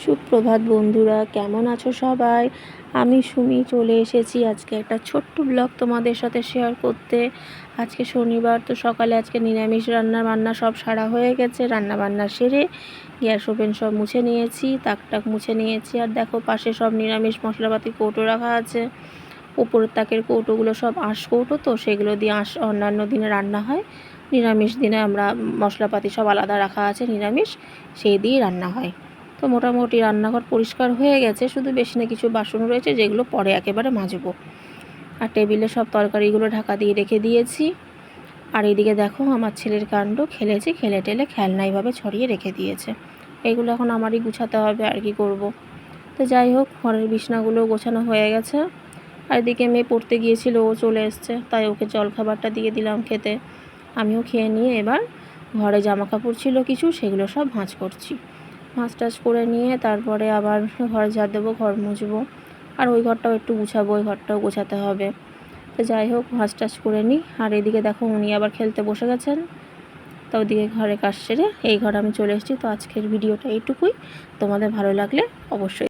সুপ্রভাত বন্ধুরা, কেমন আছো সবাই? আমি সুমি চলে এসেছি আজকে একটা ছোট্ট ব্লগ তোমাদের সাথে শেয়ার করতে। আজকে শনিবার, তো সকালে আজকে নিরামিষ রান্না বান্না সব সারা হয়ে গেছে। রান্না বান্না সেরে গ্যাস ওভেন সব মুছে নিয়েছি, তাক মুছে নিয়েছি। আর দেখো পাশে সব নিরামিষ মশলাপাতি কৌটো রাখা আছে। উপরের তাকের কৌটোগুলো সব আঁশ কৌটো, তো সেগুলো দিয়ে অন্যান্য দিনে রান্না হয়। নিরামিষ দিনে আমরা মশলাপাতি সব আলাদা রাখা আছে, নিরামিষ সেই দিয়েই রান্না হয়। তো মোটামুটি রান্নাঘর পরিষ্কার হয়ে গেছে, শুধু বেশি না কিছু বাসন রয়েছে যেগুলো পরে একেবারে মাজবো। আর টেবিলে সব তরকারিগুলো ঢাকা দিয়ে রেখে দিয়েছি। আর এইদিকে দেখো আমার ছেলের কাণ্ড, খেলেছে, খেলে টেলে খেলনা এইভাবে ছড়িয়ে রেখে দিয়েছে। এগুলো এখন আমারই গুছাতে হবে, আর কি করব। তো যাই হোক, ঘরের বিছনাগুলো গোছানো হয়ে গেছে। আর এদিকে মেয়ে পড়তে গিয়েছিল, ও চলে এসছে, তাই ওকে জলখাবারটা দিয়ে দিলাম খেতে। আমিও খেয়ে নিয়ে এবার ঘরে জামা কাপড় ছিল কিছু, সেগুলো সব ভাঁজ করছি। ভাঁজ টাজ করে নিয়ে তারপরে আবার ঘর ঝাড় দেবো, ঘর মুছবো। আর ওই ঘরটাও একটু গুছাবো, ওই ঘরটাও গোছাতে হবে। তো যাই হোক, ভাঁজ টাজ করে নিই। আর এদিকে দেখো উনি আবার খেলতে বসে গেছেন। তো ওদিকে ঘরে কাজ সেরে এই ঘরে আমি চলে এসেছি। তো আজকের ভিডিওটা এইটুকুই। তোমাদের ভালো লাগলে অবশ্যই